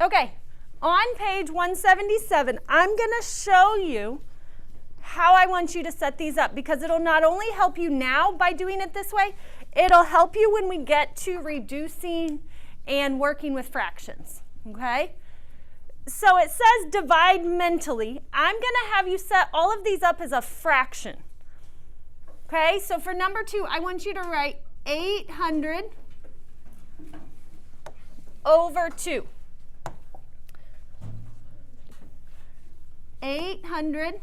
Okay, on page 177, I'm going to show you how I want you to set these up, because it'll not only help you now by doing it this way, it'll help you when we get to reducing and working with fractions, okay? So it says divide mentally. I'm going to have you set all of these up as a fraction, okay? So for number 2, I want you to write 800 over 2. 800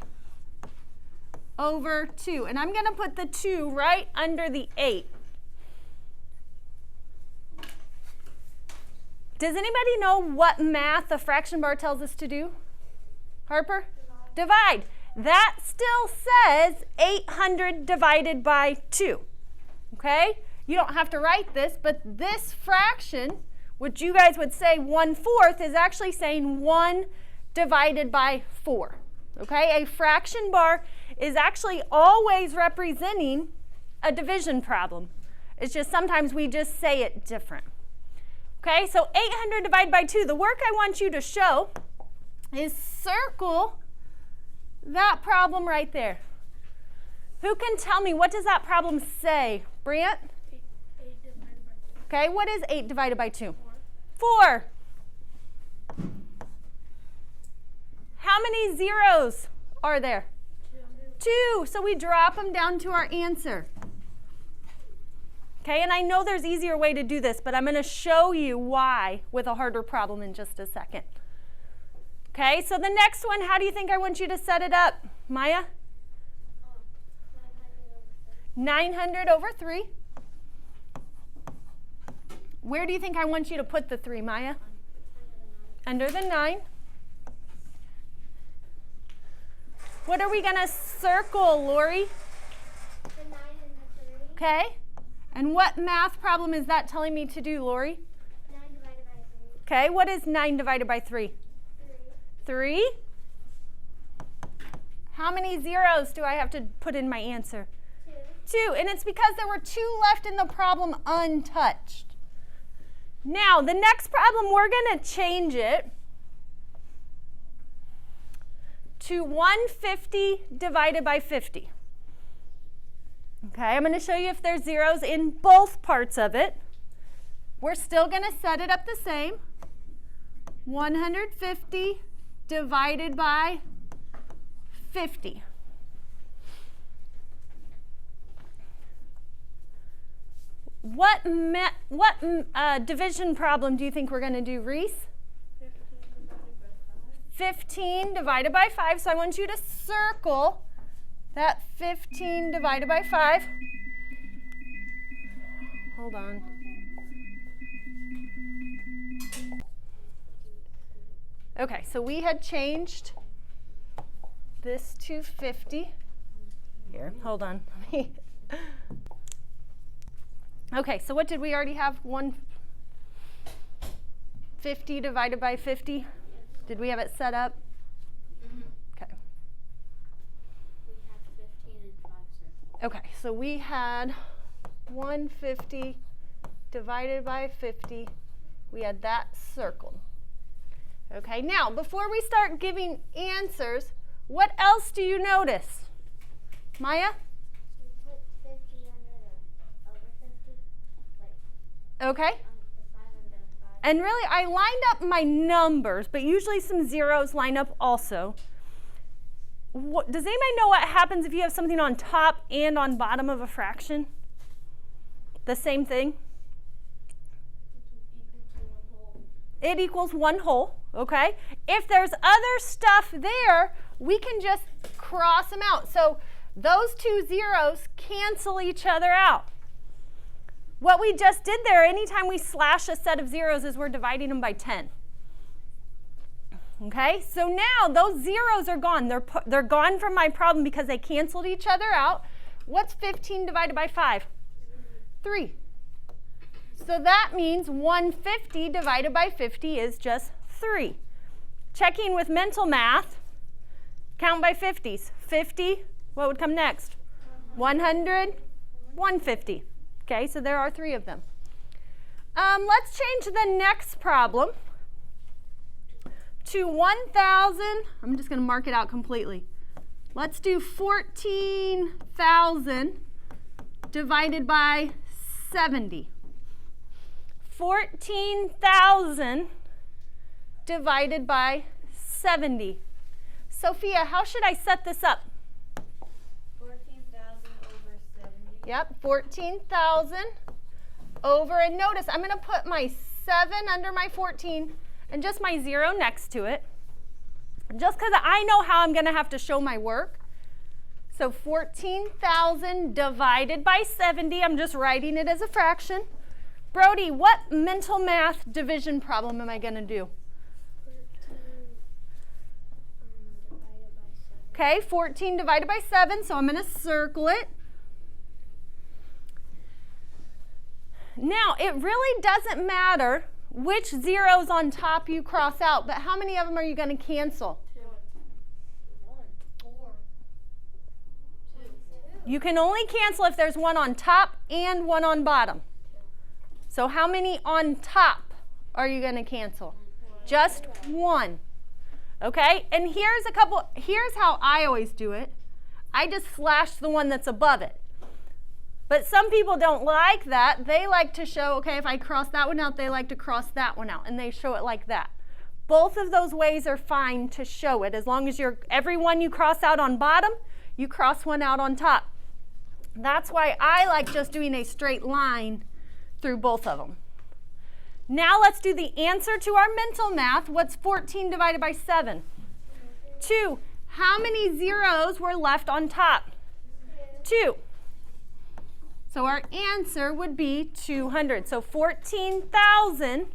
over 2. And I'm going to put the 2 right under the 8. Does anybody know what math a fraction bar tells us to do? Harper? Divide. That still says 800 divided by 2. Okay? You don't have to write this, but this fraction, which you guys would say 1/4, is actually saying 1 divided by 4. Okay? A fraction bar is actually always representing a division problem. It's just sometimes we just say it different. Okay, so 800 divided by 2. The work I want you to show is circle that problem right there. Who can tell me, what does that problem say? Brant? 8 divided by 2. Okay, what is 8 divided by 2? 4. 4. How many zeros are there? 2. So we drop them down to our answer. Okay, and I know there's easier way to do this, but I'm going to show you why with a harder problem in just a second. Okay, so the next one, how do you think I want you to set it up? Maya? 900 over 3. Where do you think I want you to put the 3, Maya? Under the 9. What are we going to circle, Lori? The 9 and the 3. Okay. And what math problem is that telling me to do, Lori? 9 divided by 3. Okay, what is 9 divided by 3? 3. 3. How many zeros do I have to put in my answer? 2. And it's because there were 2 left in the problem untouched. Now, the next problem, we're going to change it to 150 divided by 50. Okay, I'm going to show you if there's zeros in both parts of it. We're still going to set it up the same. 150 divided by 50. What division problem do you think we're going to do, Reese? 15 divided by 5. So I want you to circle that 15 divided by 5. Hold on. Okay, so we had changed this to 50. Here, hold on. Okay, so what did we already have? 150 divided by 50? Did we have it set up? Okay. We have 15 and 5 circles. Okay, so we had 150 divided by 50. We had that circled. Okay, now before we start giving answers, what else do you notice? Maya? We put 50 under the over 50. Okay. The 5 under the 5. And really, I lined up my numbers, but usually some zeros line up also. Does anybody know what happens if you have something on top and on bottom of a fraction? The same thing? It equals one whole, okay? If there's other stuff there, we can just cross them out. So those 2 zeros cancel each other out. What we just did there, anytime we slash a set of zeros, is we're dividing them by 10. Okay, so now those zeros are gone. They're gone from my problem because they canceled each other out. What's 15 divided by 5? 3. So that means 150 divided by 50 is just 3. Checking with mental math, count by 50s. 50, what would come next? 100, 150. Okay, so there are 3 of them. Let's change the next problem. to 1,000. I'm just going to mark it out completely. Let's do 14,000 divided by 70. 14,000 divided by 70. Sophia, how should I set this up? 14,000 over 70. Yep, 14,000 over, and notice I'm going to put my 7 under my 14 and just my 0 next to it, just because I know how I'm going to have to show my work. So 14,000 divided by 70, I'm just writing it as a fraction. Brody, what mental math division problem am I going to do? 14 divided by 7. Okay, 14 divided by 7, so I'm going to circle it. Now, it really doesn't matter which zeros on top you cross out, but how many of them are you going to cancel? 2. 1. 4. 2. You can only cancel if there's one on top and one on bottom. So how many on top are you going to cancel? Just one. Okay? And here's how I always do it. I just slash the one that's above it. But some people don't like that. They like to show, okay, if I cross that one out, they like to cross that one out, and they show it like that. Both of those ways are fine to show it, as long as every one you cross out on bottom, you cross one out on top. That's why I like just doing a straight line through both of them. Now let's do the answer to our mental math. What's 14 divided by 7? 2. How many zeros were left on top? 2. So our answer would be 200. So 14,000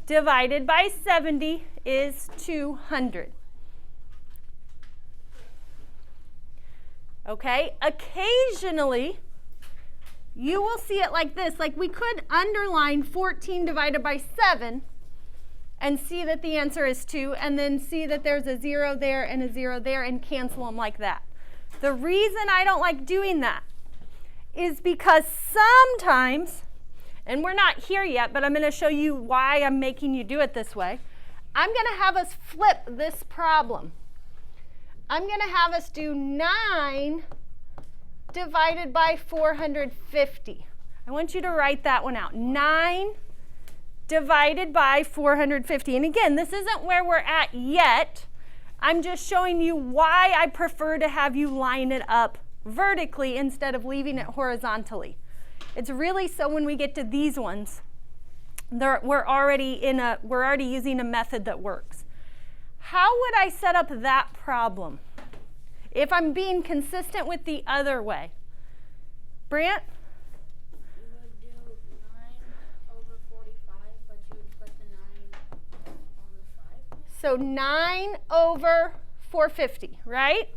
divided by 70 is 200. Okay, occasionally you will see it like this. Like we could underline 14 divided by 7 and see that the answer is 2, and then see that there's a 0 there and a 0 there and cancel them like that. The reason I don't like doing that is because sometimes, and we're not here yet, but I'm going to show you why I'm making you do it this way. I'm going to have us flip this problem. I'm going to have us do 9 divided by 450. I want you to write that one out. 9 divided by 450. And again, this isn't where we're at yet. I'm just showing you why I prefer to have you line it up vertically instead of leaving it horizontally. It's really so when we get to these ones, we're already using a method that works. How would I set up that problem if I'm being consistent with the other way? Brant? You would do 9 over 45, but you would put the 9 on the 5. So 9 over 450, right?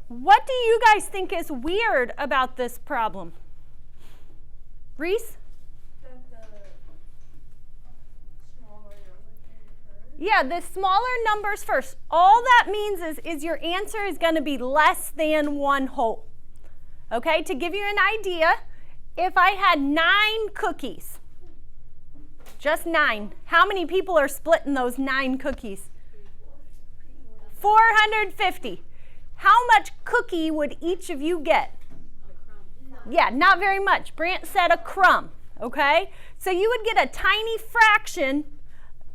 What do you guys think is weird about this problem? Reese? That the smaller number came first. Yeah, the smaller numbers first. All that means is your answer is going to be less than 1 whole. Okay, to give you an idea, if I had 9 cookies, just 9, how many people are splitting those 9 cookies? 450. How much cookie would each of you get? Yeah, not very much. Brant said a crumb, okay? So you would get a tiny fraction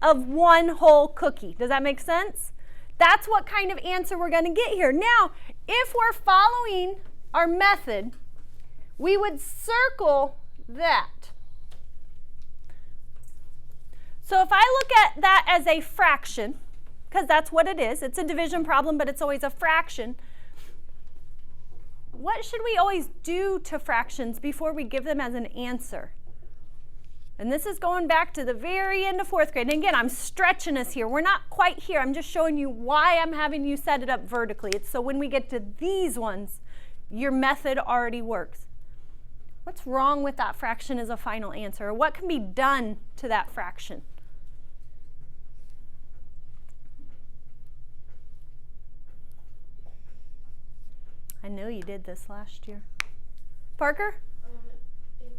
of 1 whole cookie. Does that make sense? That's what kind of answer we're going to get here. Now, if we're following our method, we would circle that. So if I look at that as a fraction, because that's what it is. It's a division problem, but it's always a fraction. What should we always do to fractions before we give them as an answer? And this is going back to the very end of 4th grade. And again, I'm stretching us here. We're not quite here. I'm just showing you why I'm having you set it up vertically. It's so when we get to these ones, your method already works. What's wrong with that fraction as a final answer? Or what can be done to that fraction? I know you did this last year. Parker? It could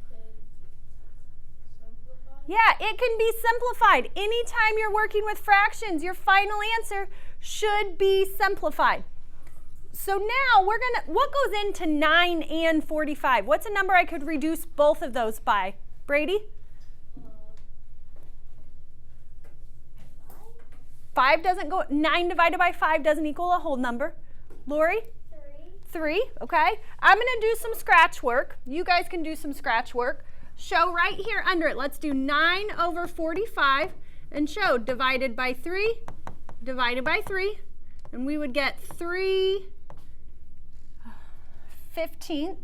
simplify. Yeah, it can be simplified. Anytime you're working with fractions, your final answer should be simplified. So now what goes into 9 and 45? What's a number I could reduce both of those by? Brady? 5 doesn't go, 9 divided by 5 doesn't equal a whole number. Lori? 3, okay. I'm going to do some scratch work. You guys can do some scratch work. Show right here under it. Let's do 9 over 45 and show divided by 3, and we would get 3/15.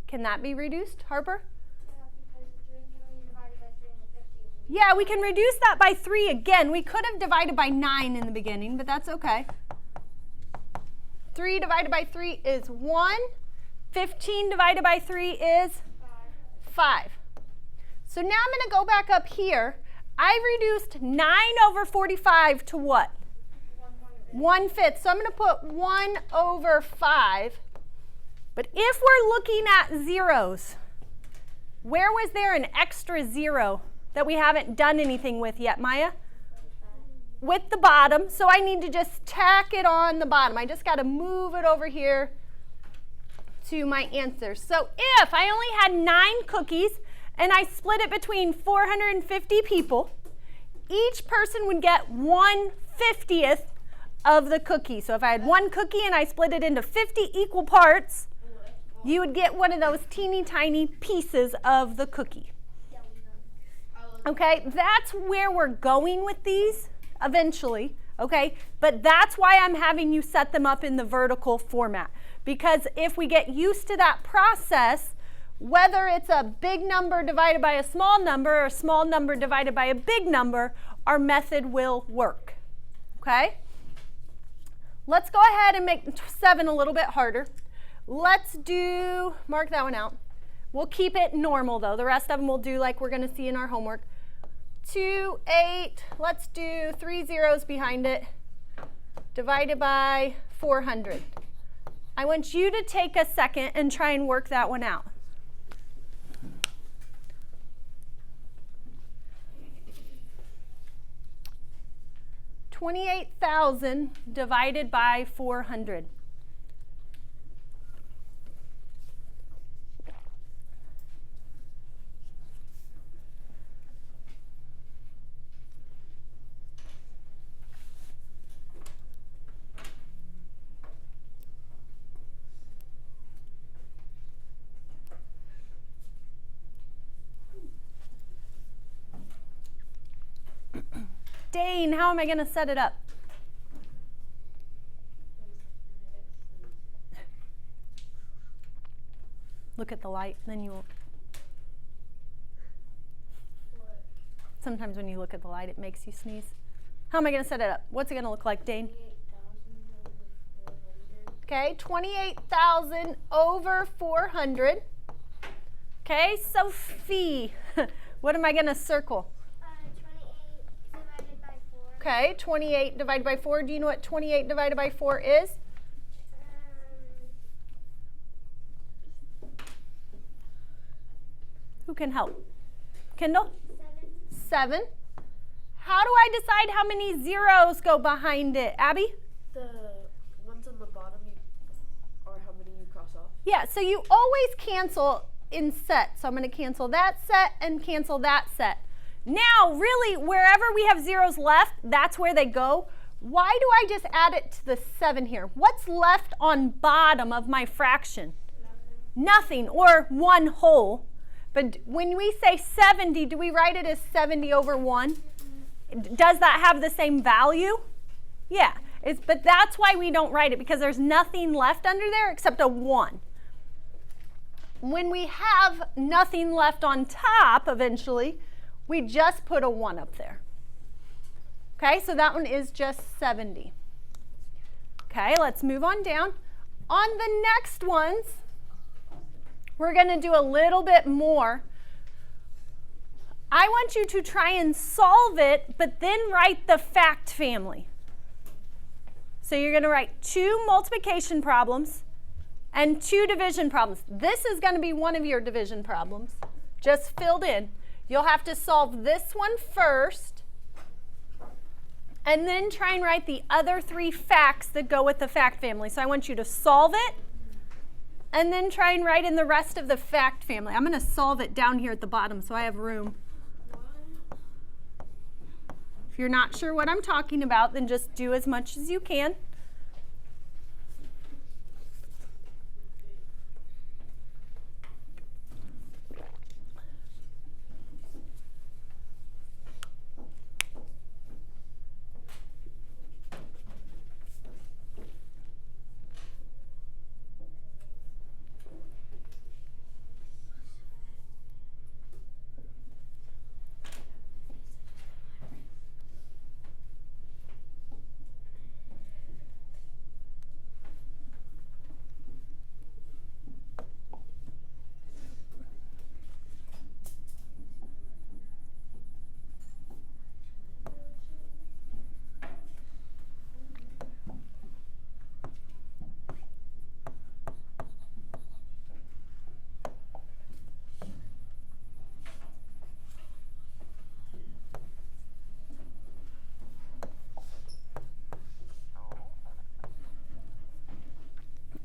Can that be reduced, Harper? Yeah, we can reduce that by 3 again. We could have divided by 9 in the beginning, but that's okay. 3 divided by 3 is 1. 15 divided by 3 is 5. So now I'm going to go back up here. I reduced 9 over 45 to what? 1/5. So I'm going to put 1 over 5. But if we're looking at zeros, where was there an extra 0 that we haven't done anything with yet, Maya? With the bottom, so I need to just tack it on the bottom. I just got to move it over here to my answer. So if I only had 9 cookies and I split it between 450 people, each person would get 1/50th of the cookie. So if I had 1 cookie and I split it into 50 equal parts, you would get one of those teeny tiny pieces of the cookie. Okay, that's where we're going with these eventually, okay? But that's why I'm having you set them up in the vertical format. Because if we get used to that process, whether it's a big number divided by a small number or a small number divided by a big number, our method will work, okay? Let's go ahead and make 7 a little bit harder. Let's do, mark that one out. We'll keep it normal though. The rest of them we'll do like we're going to see in our homework. 2, 8, let's do 3 zeros behind it, divided by 400. I want you to take a second and try and work that one out. $28,000 divided by 400. Dane, how am I going to set it up? Look at the light, then you won't. Sometimes when you look at the light, it makes you sneeze. How am I going to set it up? What's it going to look like, Dane? Okay, 28,000 over 400. Okay, Sophie, what am I going to circle? 28 divided by 4. Okay, 28 divided by 4. Do you know what 28 divided by 4 is? Who can help? Kendall? 7. How do I decide how many zeros go behind it? Abby? The ones on the bottom are how many you cross off? Yeah, so you always cancel in sets. So I'm going to cancel that set and cancel that set. Now, really, wherever we have zeros left, that's where they go. Why do I just add it to the 7 here? What's left on bottom of my fraction? Nothing, or 1 whole. But when we say 70, do we write it as 70 over 1? Does that have the same value? Yeah, but that's why we don't write it, because there's nothing left under there except a 1. When we have nothing left on top, eventually, we just put a 1 up there. Okay, so that one is just 70. Okay, let's move on down. On the next ones, we're going to do a little bit more. I want you to try and solve it, but then write the fact family. So you're going to write 2 multiplication problems and 2 division problems. This is going to be one of your division problems, just filled in. You'll have to solve this one first, and then try and write the other 3 facts that go with the fact family. So I want you to solve it, and then try and write in the rest of the fact family. I'm going to solve it down here at the bottom so I have room. If you're not sure what I'm talking about, then just do as much as you can.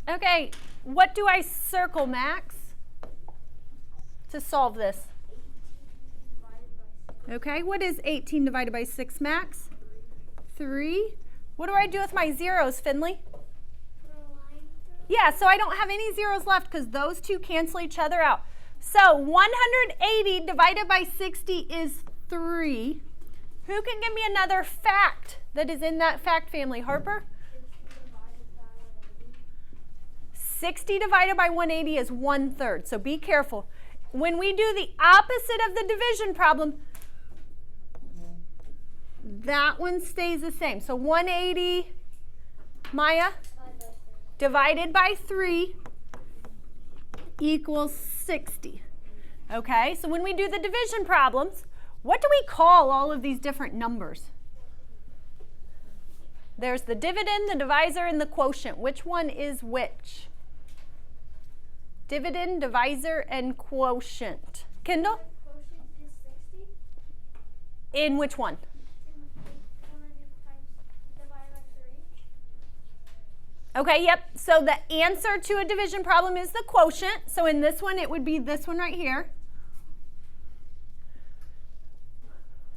Okay, what do I circle, Max, to solve this? Okay, what is 18 divided by 6, Max? 3. What do I do with my zeros, Finley? Yeah, so I don't have any zeros left because those 2 cancel each other out. So 180 divided by 60 is 3. Who can give me another fact that is in that fact family? Harper? 60 divided by 180 is 1/3. So be careful. When we do the opposite of the division problem, that one stays the same. So 180, Maya, divided by 3 equals 60. Okay, so when we do the division problems, what do we call all of these different numbers? There's the dividend, the divisor, and the quotient. Which one is which? Dividend, divisor, and quotient. Kendall? Quotient is 60. In which one? Divided by 3. Okay, yep. So the answer to a division problem is the quotient. So in this one, it would be this one right here.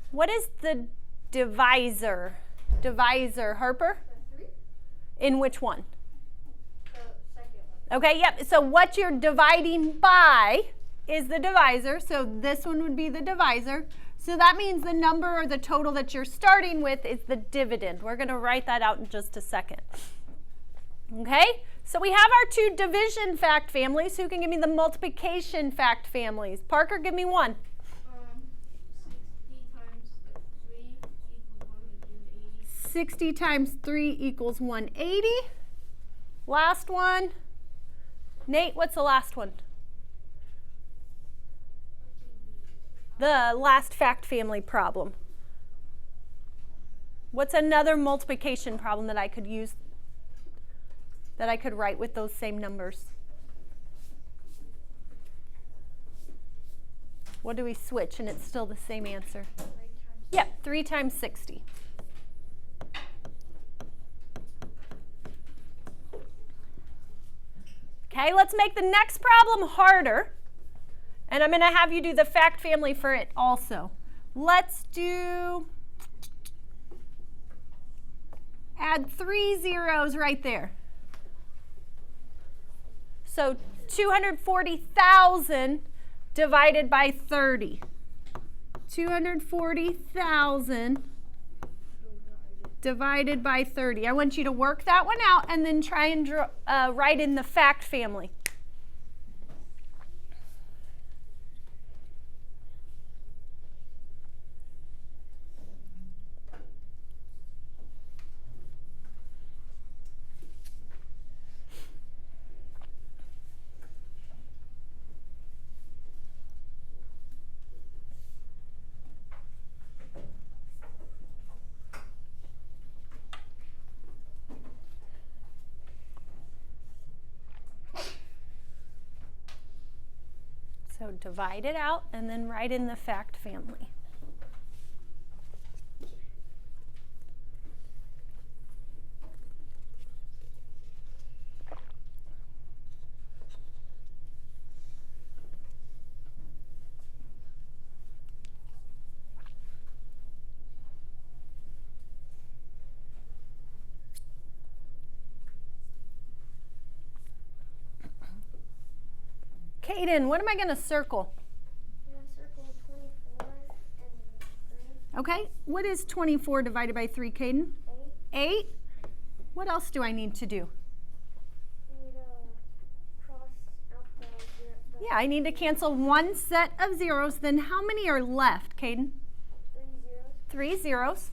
What is the divisor? Divisor, Harper? 3. In which one? The second one. Okay, yep. So what you're dividing by is the divisor. So this one would be the divisor. So that means the number or the total that you're starting with is the dividend. We're going to write that out in just a second. Okay, so we have our 2 division fact families. Who can give me the multiplication fact families? Parker, give me one. 60 times 3 equals 180. 60 times 3 equals 180. Last one. Nate, what's the last one? The last fact family problem. What's another multiplication problem that I could use, that I could write with those same numbers? What do we switch and it's still the same answer? Yep, 3 times 60. Okay, let's make the next problem harder. And I'm going to have you do the fact family for it also. Let's do, add 3 zeros right there. So 240,000 divided by 30. 240,000 divided by 30. I want you to work that one out and then try and write in the fact family. So divide it out and then write in the fact family. Kaden, what am I going to circle? I'm going to circle 24 and 3. Okay, what is 24 divided by 3, Kaden? 8. 8. What else do I need to do? You need to cross out the 0. Yeah, I need to cancel one set of zeros. Then how many are left, Kaden? 3 zeros. 3 zeros.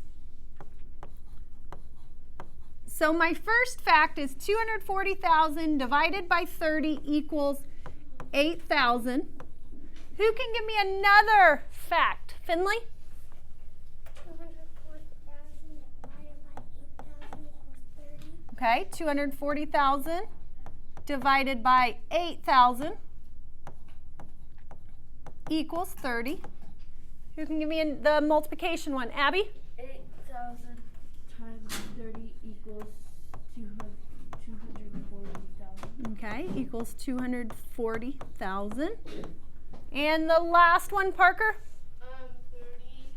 So my first fact is 240,000 divided by 30 equals 8,000. Who can give me another fact? Finley? 240,000 divided by 8,000 equals 30. Okay, 240,000 divided by 8,000 equals 30. Who can give me the multiplication one? Abby? 8,000 times 30 equals 240,000. Okay, equals 240,000. And the last one, Parker? 30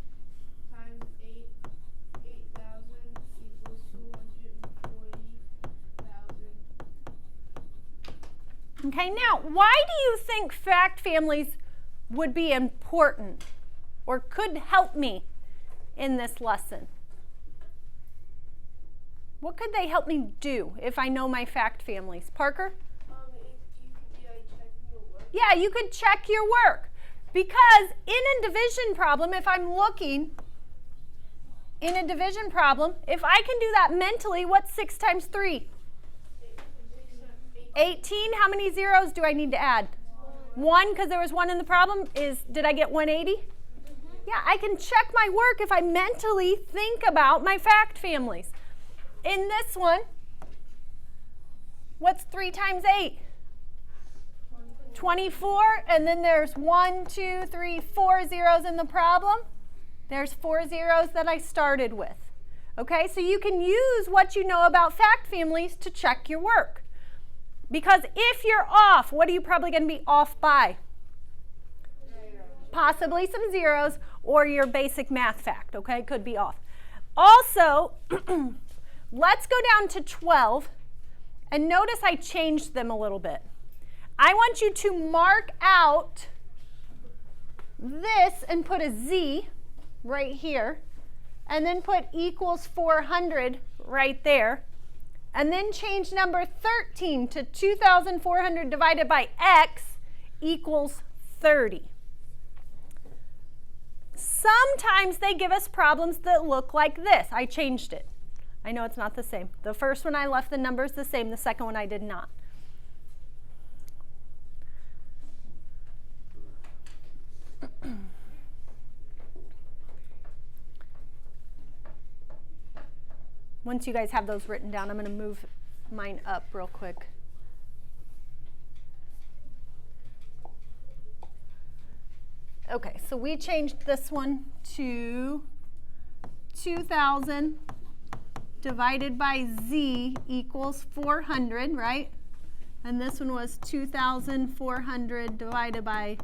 times 8,000 equals 240,000. Okay, now, why do you think fact families would be important or could help me in this lesson? What could they help me do if I know my fact families? Parker? Yeah, you could check your work. Because in a division problem, if I'm looking in a division problem, if I can do that mentally, what's 6 times 3? 18. How many zeros do I need to add? 1, because there was 1 in the problem. Did I get 180? Yeah, I can check my work if I mentally think about my fact families. In this one, what's 3 times 8? 24, and then there's 1, 2, 3, 4 zeros in the problem. There's 4 zeros that I started with. Okay, so you can use what you know about fact families to check your work. Because if you're off, what are you probably going to be off by? Possibly some zeros or your basic math fact, okay? Could be off. Also, let's go down to 12, and notice I changed them a little bit. I want you to mark out this and put a Z right here, and then put equals 400 right there, and then change number 13 to 2,400 divided by X equals 30. Sometimes they give us problems that look like this. I changed it. I know it's not the same. The first one I left the numbers the same, the second one I did not. Once you guys have those written down, I'm going to move mine up real quick. Okay, so we changed this one to 2,000 divided by Z equals 400, right? And this one was 2,400 divided by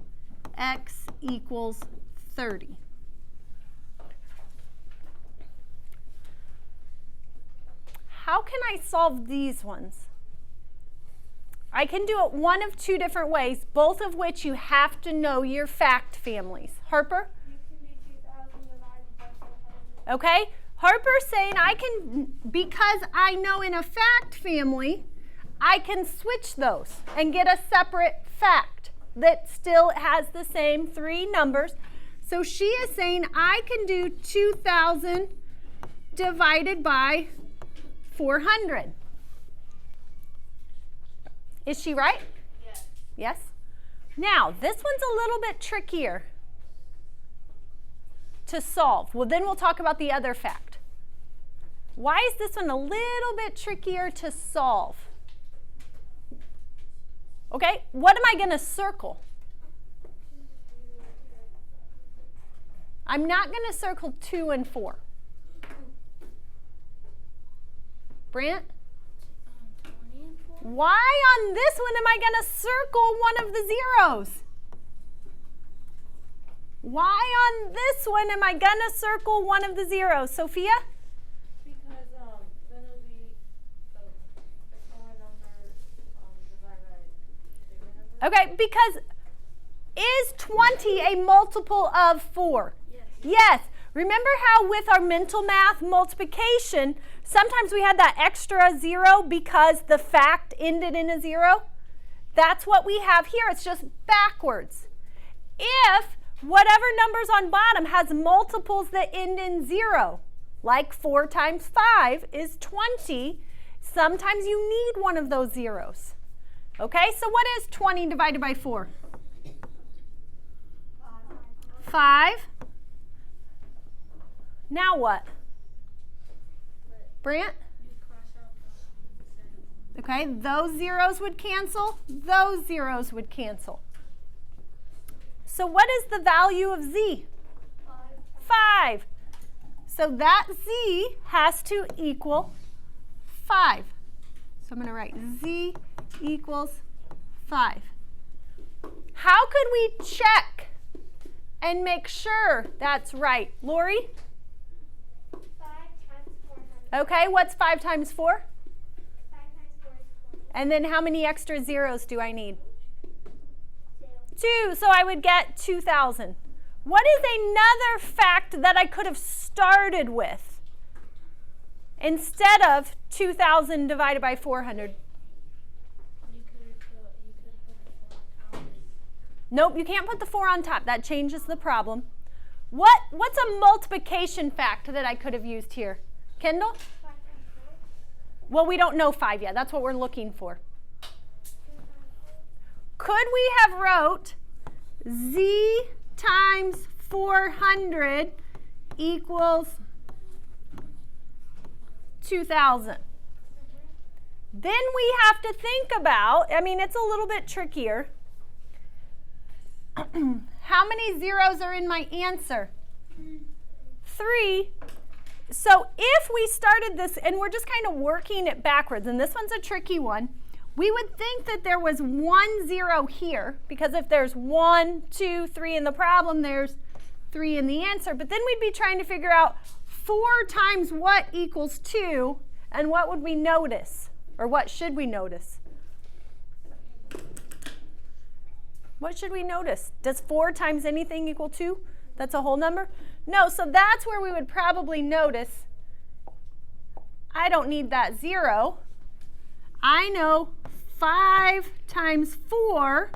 X equals 30. How can I solve these ones? I can do it one of two different ways, both of which you have to know your fact families. Harper? You can do 2,000 divided by 400. Okay, Harper's saying I can, because I know in a fact family, I can switch those and get a separate fact that still has the same 3 numbers. So she is saying I can do 2,000 divided by 400. Is she right? Yes. Yes? Now, this one's a little bit trickier to solve. Well, then we'll talk about the other fact. Why is this one a little bit trickier to solve? Okay, what am I going to circle? I'm not going to circle 2 and 4. Brant? 20 and 4. Why on this one am I going to circle one of the zeros? Why on this one am I going to circle one of the zeros? Sophia? Because then it would be a smaller number divided by a bigger number. Okay, because is 20 a multiple of 4? Yes. Yes. Remember how with our mental math multiplication, sometimes we had that extra 0 because the fact ended in a 0? That's what we have here. It's just backwards. If whatever number's on bottom has multiples that end in 0, like 4 times 5 is 20, sometimes you need one of those zeros. Okay, so what is 20 divided by 4? 5. Now what? Brant? You cross out the 7. Okay, those zeros would cancel. Those zeros would cancel. So what is the value of z? 5. So that z has to equal 5. So I'm going to write z equals 5. How could we check and make sure that's right? Lori? 5 times 400. Okay, what's 5 times 4? 5 times 4 is 20. And then how many extra zeros do I need? 2. 2, so I would get 2,000. What is another fact that I could have started with instead of 2,000 divided by 400? You could put the 4 on top. Nope, you can't put the 4 on top. That changes the problem. What's a multiplication fact that I could have used here? Kendall? 5 times 4. Well, we don't know 5 yet. That's what we're looking for. 2 times 4. Could we have wrote z times 400 equals 2,000? Then we have to think about, I mean, it's a little bit trickier. How many zeros are in my answer? 3. So if we started this, and we're just kind of working it backwards, and this one's a tricky one, we would think that there was 1 0 here, because if there's 1, 2, 3 in the problem, there's 3 in the answer. But then we'd be trying to figure out 4 times what equals 2, and what would we notice? Or what should we notice? What should we notice? Does 4 times anything equal 2? That's a whole number? No, so that's where we would probably notice, I don't need that 0. I know 5 times 4,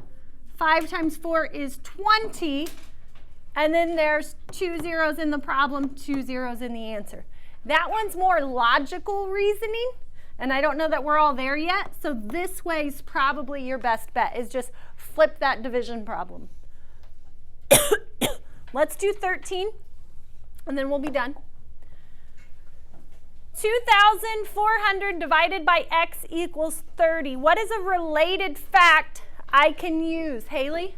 5 times 4 is 20, and then there's 2 zeros in the problem, 2 zeros in the answer. That one's more logical reasoning, and I don't know that we're all there yet, so this way's probably your best bet, is just flip that division problem. Let's do 13, and then we'll be done. 2,400 divided by x equals 30. What is a related fact I can use? Haley?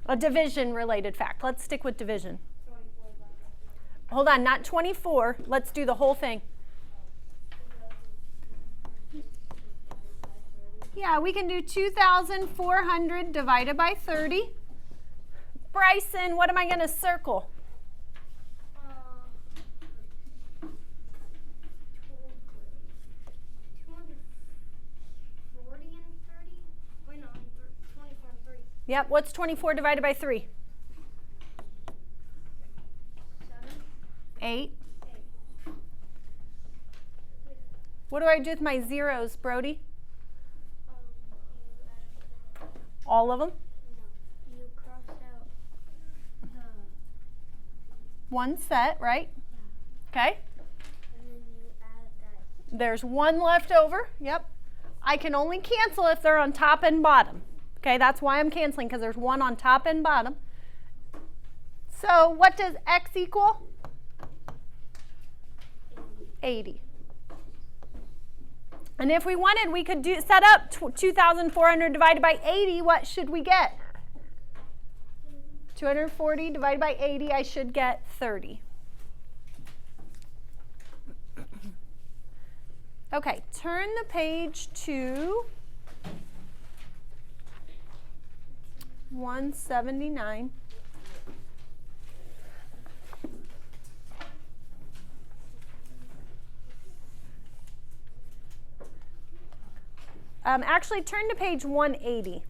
A division related fact. Let's stick with division. 24 divided by 3. Hold on, not 24. Let's do the whole thing. Yeah, we can do 2,400 divided by 30. Bryson, what am I going to circle? 240 and 30? Wait, no, 24 and 3. Yep, what's 24 divided by 3? 7? 8. 8. What do I do with my zeros, Brody? You add All of them? no. You cross out the One set, right? Okay. and then you add that. There's one left over. Yep. I can only cancel if they're on top and bottom. Okay, that's why I'm canceling, because there's one on top and bottom. So what does x equal? 80. And if we wanted, we could set up 2,400 divided by 80. What should we get? 240 divided by 80, I should get 30. Okay, turn the page to 179. Actually, turn to page 180.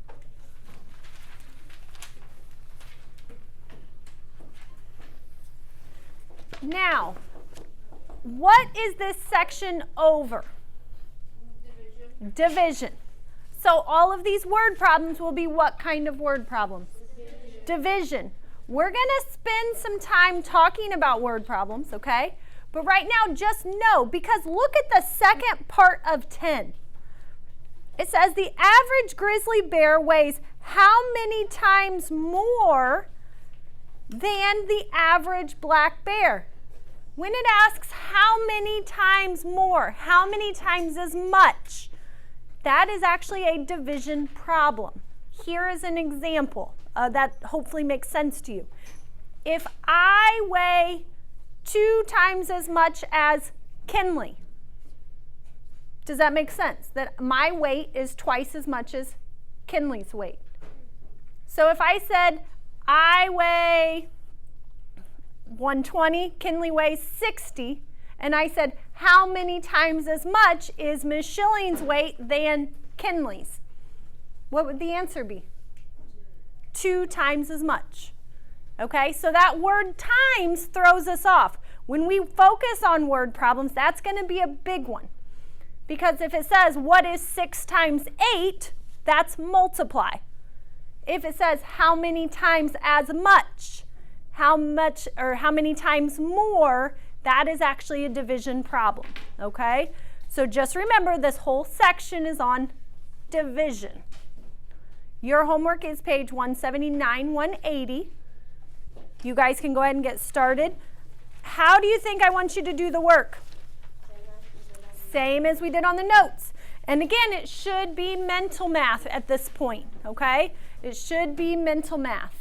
Now, what is this section over? Division. Division. So all of these word problems will be what kind of word problems? Division. We're going to spend some time talking about word problems, okay? But right now, just know, because look at the second part of 10. It says the average grizzly bear weighs how many times more than the average black bear? When it asks how many times more, how many times as much, that is actually a division problem. Here is an example that hopefully makes sense to you. If I weigh 2 times as much as Kinley, does that make sense? That my weight is twice as much as Kinley's weight. So if I said I weigh 120, Kinley weighs 60, and I said how many times as much is Ms. Schilling's weight than Kinley's? What would the answer be? 2 times as much. Okay, so that word times throws us off. When we focus on word problems, that's going to be a big one. Because if it says, what is 6 times 8, that's multiply. If it says, how many times as much, how many times more, that is actually a division problem, okay? So just remember, this whole section is on division. Your homework is page 179, 180. You guys can go ahead and get started. How do you think I want you to do the work? Same as we did on the notes. And again, it should be mental math at this point, okay? It should be mental math.